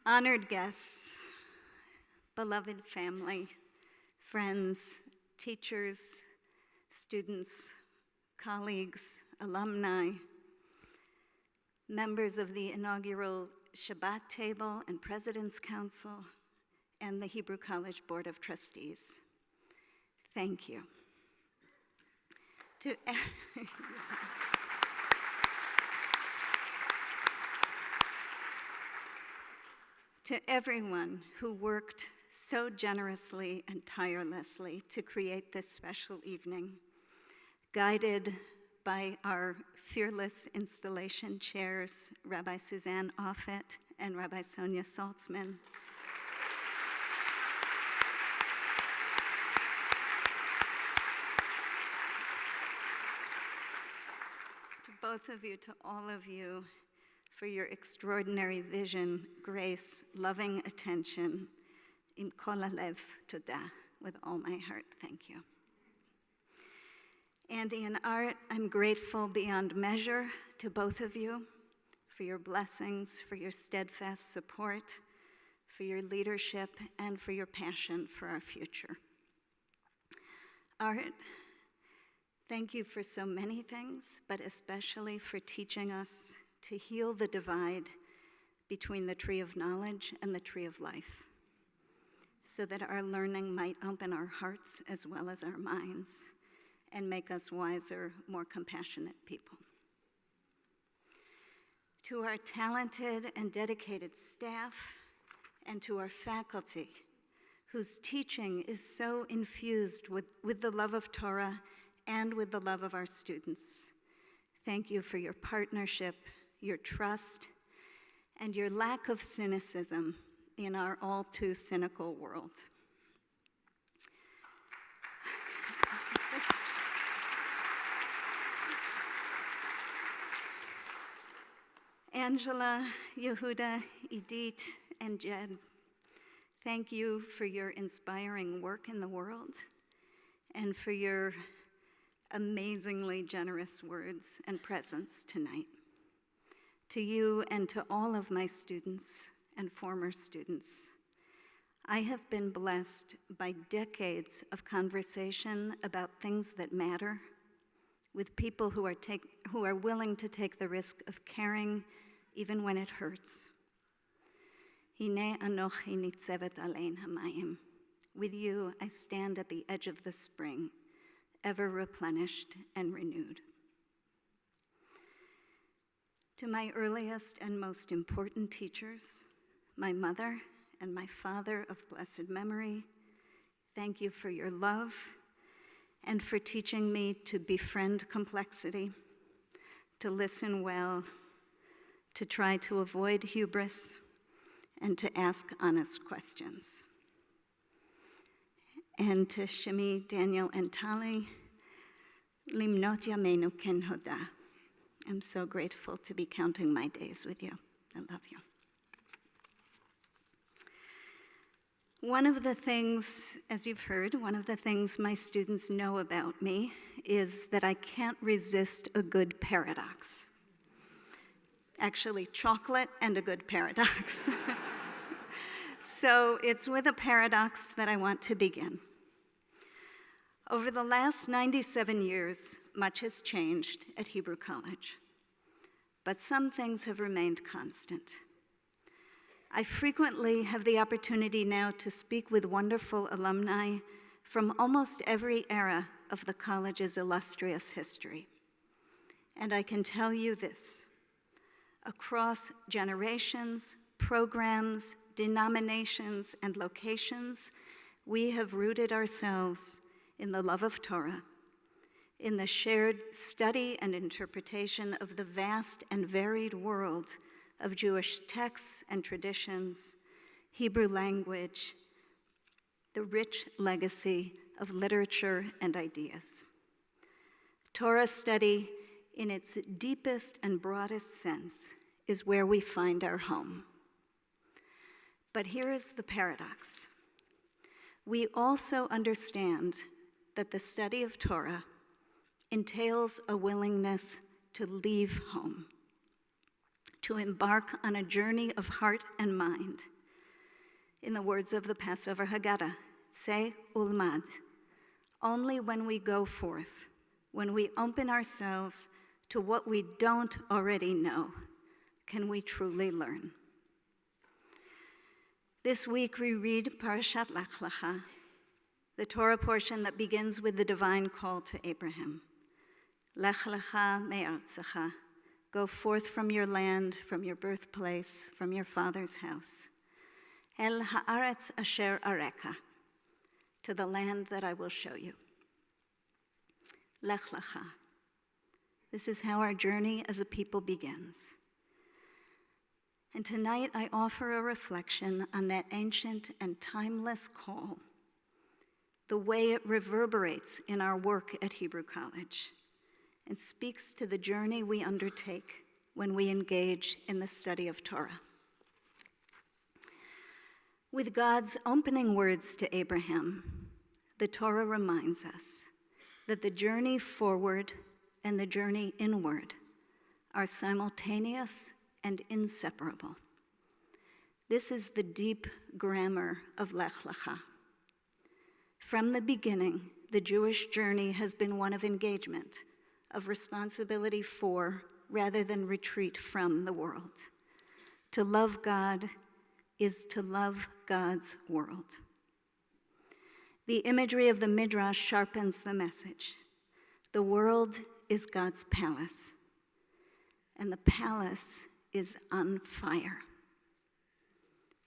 Honored guests, beloved family, friends, teachers, students, colleagues, alumni, members of the inaugural Shabbat table and President's Council, and the Hebrew College Board of Trustees. Thank you. To everyone who worked so generously and tirelessly to create this special evening, guided by our fearless installation chairs, Rabbi Suzanne Offit and Rabbi Sonia Saltzman. To both of you, to all of you, for your extraordinary vision, grace, loving attention, im kol halev toda, with all my heart, thank you. And in art, I'm grateful beyond measure to both of you for your blessings, for your steadfast support, for your leadership, and for your passion for our future. Art, thank you for so many things, but especially for teaching us to heal the divide between the tree of knowledge and the tree of life, so that our learning might open our hearts as well as our minds and make us wiser, more compassionate people. To our talented and dedicated staff, and to our faculty, whose teaching is so infused with the love of Torah and with the love of our students, thank you for your partnership, your trust, and your lack of cynicism in our all too cynical world. Angela, Yehuda, Idit, and Jed, thank you for your inspiring work in the world and for your amazingly generous words and presence tonight. To you and to all of my students and former students, I have been blessed by decades of conversation about things that matter with people who are willing to take the risk of caring even when it hurts. Hine anochi nitzevet alein hamayim. With you, I stand at the edge of the spring, ever replenished and renewed. To my earliest and most important teachers, my mother and my father of blessed memory, thank you for your love and for teaching me to befriend complexity, to listen well, to try to avoid hubris, and to ask honest questions. And to Shimi, Daniel, and Tali, limnot yameinu ken hoda. I'm so grateful to be counting my days with you. I love you. One of the things, as you've heard, one of the things my students know about me is that I can't resist a good paradox. Actually, chocolate and a good paradox. So it's with a paradox that I want to begin. Over the last 97 years, much has changed at Hebrew College, but some things have remained constant. I frequently have the opportunity now to speak with wonderful alumni from almost every era of the college's illustrious history. And I can tell you this: across generations, programs, denominations, and locations, we have rooted ourselves in the love of Torah, in the shared study and interpretation of the vast and varied world of Jewish texts and traditions, Hebrew language, the rich legacy of literature and ideas. Torah study, in its deepest and broadest sense, is where we find our home. But here is the paradox. We also understand that the study of Torah entails a willingness to leave home, to embark on a journey of heart and mind, In the words of the Passover Haggadah, Tzeh ulmad. Only when we go forth, when we open ourselves to what we don't already know, can we truly learn. This week we read Parashat Lech Lecha, the Torah portion that begins with the divine call to Abraham. Lech lecha me'artzecha, go forth from your land, from your birthplace, from your father's house. El haaretz asher areka, to the land that I will show you. Lech lecha. This is how our journey as a people begins. And tonight I offer a reflection on that ancient and timeless call, the way it reverberates in our work at Hebrew College, and speaks to the journey we undertake when we engage in the study of Torah. With God's opening words to Abraham, the Torah reminds us that the journey forward and the journey inward are simultaneous and inseparable. This is the deep grammar of Lech Lecha. From the beginning, the Jewish journey has been one of engagement, of responsibility for, rather than retreat from, the world. To love God is to love God's world. The imagery of the Midrash sharpens the message. The world is God's palace, and the palace is on fire.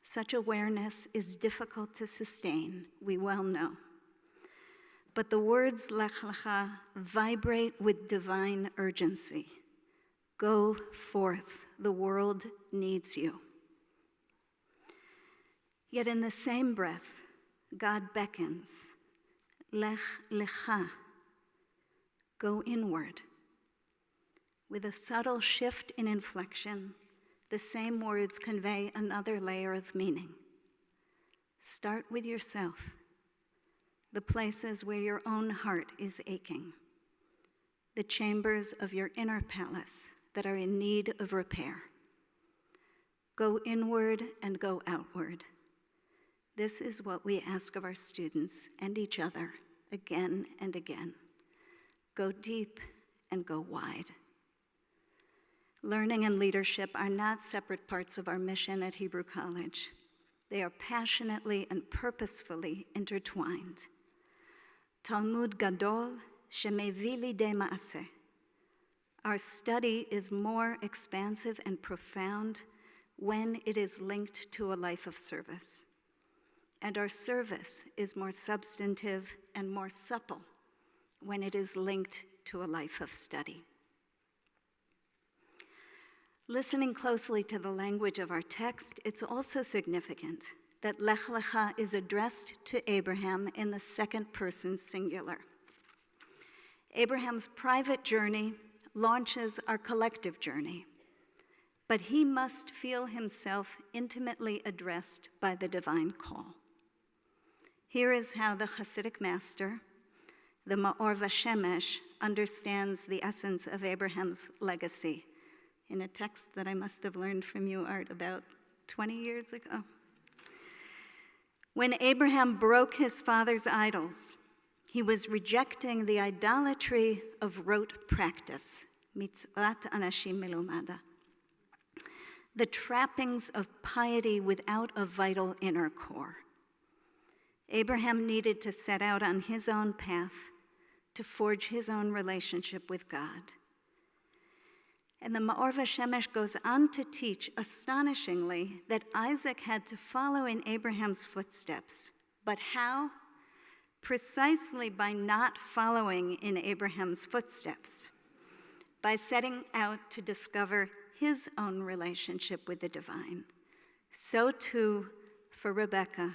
Such awareness is difficult to sustain, we well know. But the words Lech Lecha vibrate with divine urgency. Go forth, the world needs you. Yet in the same breath, God beckons, Lech Lecha, go inward. With a subtle shift in inflection, the same words convey another layer of meaning. Start with yourself, the places where your own heart is aching, the chambers of your inner palace that are in need of repair. Go inward and go outward. This is what we ask of our students and each other again and again. Go deep and go wide. Learning and leadership are not separate parts of our mission at Hebrew College. They are passionately and purposefully intertwined. Talmud Gadol shemevi lidei ma'aseh. Our study is more expansive and profound when it is linked to a life of service. And our service is more substantive and more supple when it is linked to a life of study. Listening closely to the language of our text, it's also significant that Lech Lecha is addressed to Abraham in the second person singular. Abraham's private journey launches our collective journey, but he must feel himself intimately addressed by the divine call. Here is how the Hasidic master, the Ma'or Vashemesh, understands the essence of Abraham's legacy in a text that I must have learned from you, Art, about 20 years ago. When Abraham broke his father's idols, he was rejecting the idolatry of rote practice, mitzvat anashim melumada, the trappings of piety without a vital inner core. Abraham needed to set out on his own path to forge his own relationship with God. And the Ma'or Vashemesh goes on to teach, astonishingly, that Isaac had to follow in Abraham's footsteps. But how? Precisely by not following in Abraham's footsteps, by setting out to discover his own relationship with the divine. So too for Rebekah,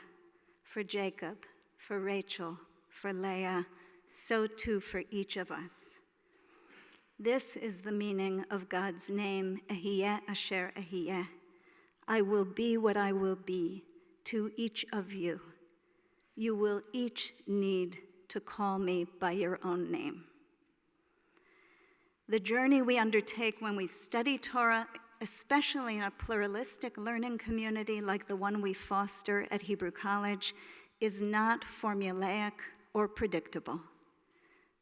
for Jacob, for Rachel, for Leah, so too for each of us. This is the meaning of God's name, Ehyeh Asher Ehyeh. I will be what I will be to each of you. You will each need to call me by your own name. The journey we undertake when we study Torah especially in a pluralistic learning community like the one we foster at Hebrew College, is not formulaic or predictable.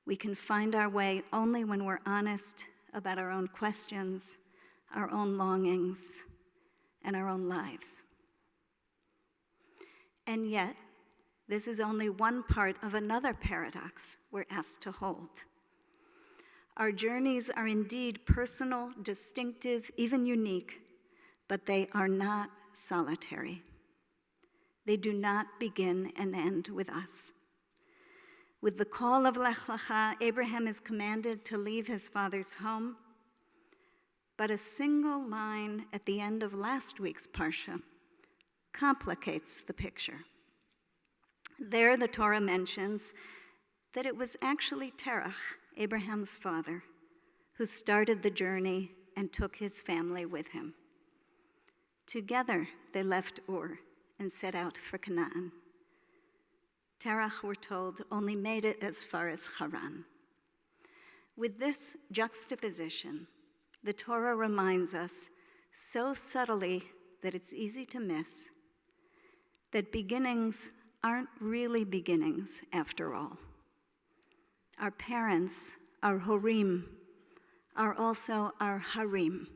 We can find our way only when we're honest about our own questions, our own longings, and our own lives. And yet, this is only one part of another paradox we're asked to hold. Our journeys are indeed personal, distinctive, even unique, but they are not solitary. They do not begin and end with us. With the call of Lech Lecha, Abraham is commanded to leave his father's home, but a single line at the end of last week's Parsha complicates the picture. There, the Torah mentions that it was actually Terach, Abraham's father, who started the journey and took his family with him. Together, they left Ur and set out for Canaan. Terach, we're told, only made it as far as Haran. With this juxtaposition, the Torah reminds us so subtly that it's easy to miss that beginnings aren't really beginnings after all. Our parents, our horim, are also our harim,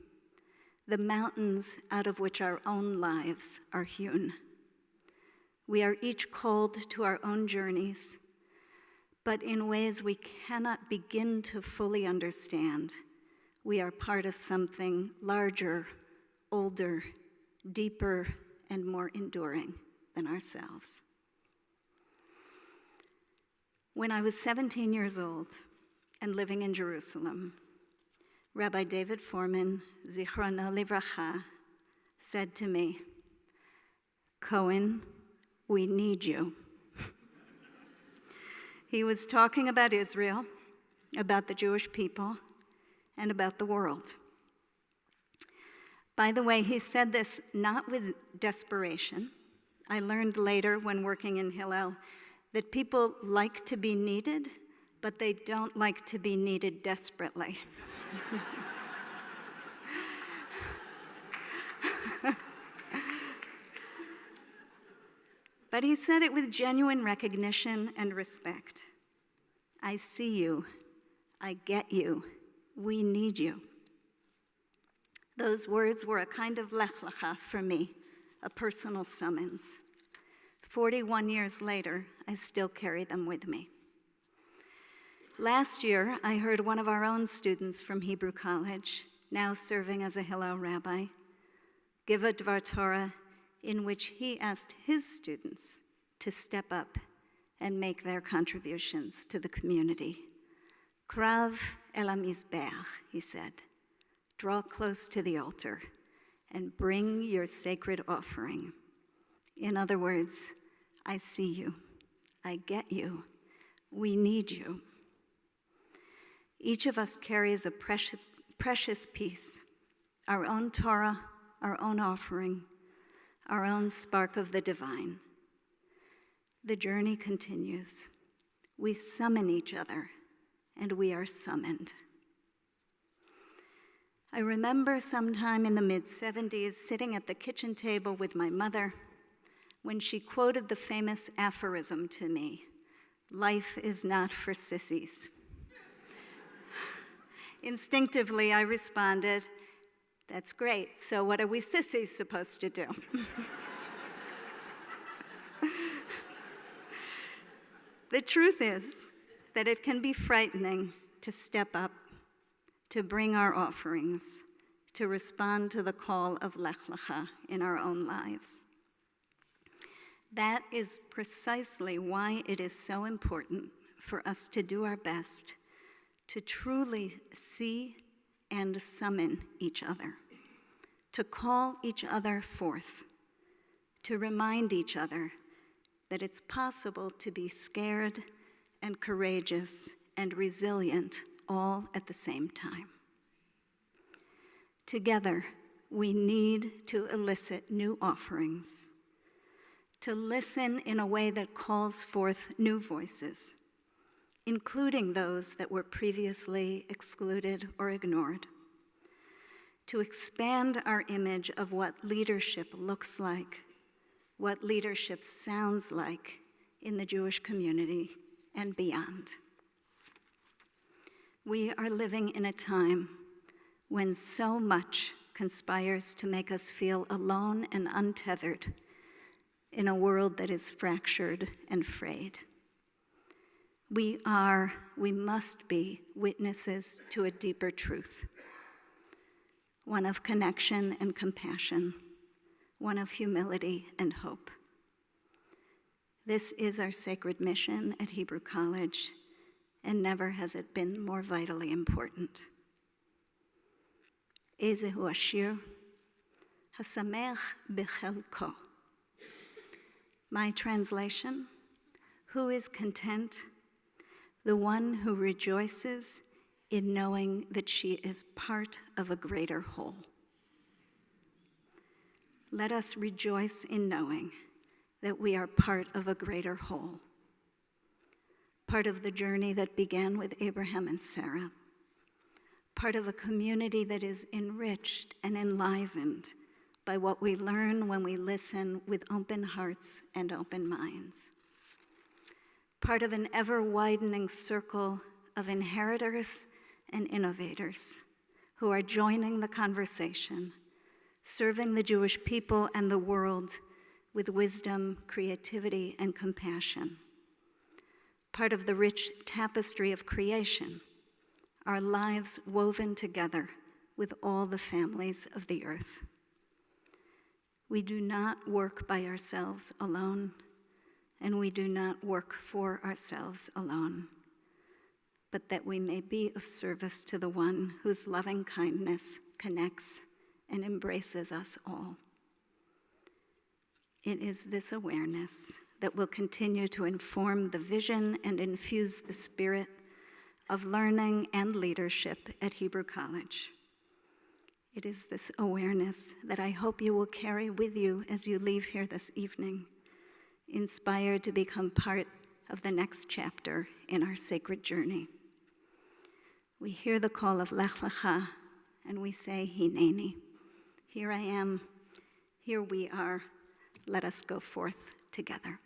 the mountains out of which our own lives are hewn. We are each called to our own journeys, but in ways we cannot begin to fully understand. We are part of something larger, older, deeper, and more enduring than ourselves. When I was 17 years old and living in Jerusalem, Rabbi David Foreman, Zichrono Livracha, said to me, "Cohen, we need you." He was talking about Israel, about the Jewish people, and about the world. By the way, he said this not with desperation. I learned later when working in Hillel that people like to be needed, but they don't like to be needed desperately. But he said it with genuine recognition and respect. I see you. I get you. We need you. Those words were a kind of lech lecha for me, a personal summons. 41 years later, I still carry them with me. Last year, I heard one of our own students from Hebrew College, now serving as a Hillel rabbi, give a Dvar Torah in which he asked his students to step up and make their contributions to the community. Krav el hamizbeach, he said. Draw close to the altar and bring your sacred offering. In other words, I see you. I get you. We need you. Each of us carries a precious piece, our own Torah, our own offering, our own spark of the divine. The journey continues. We summon each other, and we are summoned. I remember sometime in the mid-70s sitting at the kitchen table with my mother when she quoted the famous aphorism to me, "Life is not for sissies." Instinctively, I responded, "That's great, so what are we sissies supposed to do?" The truth is that it can be frightening to step up, to bring our offerings, to respond to the call of Lech Lecha in our own lives. That is precisely why it is so important for us to do our best to truly see and summon each other, to call each other forth, to remind each other that it's possible to be scared and courageous and resilient all at the same time. Together, we need to elicit new offerings, to listen in a way that calls forth new voices, including those that were previously excluded or ignored, to expand our image of what leadership looks like, what leadership sounds like in the Jewish community and beyond. We are living in a time when so much conspires to make us feel alone and untethered in a world that is fractured and frayed. We must be witnesses to a deeper truth, one of connection and compassion, one of humility and hope. This is our sacred mission at Hebrew College, and never has it been more vitally important. Ezehu ashir, hasamech bechelko. My translation, who is content? The one who rejoices in knowing that she is part of a greater whole. Let us rejoice in knowing that we are part of a greater whole, part of the journey that began with Abraham and Sarah, part of a community that is enriched and enlivened by what we learn when we listen with open hearts and open minds, part of an ever-widening circle of inheritors and innovators who are joining the conversation, serving the Jewish people and the world with wisdom, creativity, and compassion. Part of the rich tapestry of creation, our lives woven together with all the families of the earth. We do not work by ourselves alone, and we do not work for ourselves alone, but that we may be of service to the one whose loving kindness connects and embraces us all. It is this awareness that will continue to inform the vision and infuse the spirit of learning and leadership at Hebrew College. It is this awareness that I hope you will carry with you as you leave here this evening, inspired to become part of the next chapter in our sacred journey. We hear the call of Lech Lecha, and we say, Hineni. Here I am, here we are. Let us go forth together.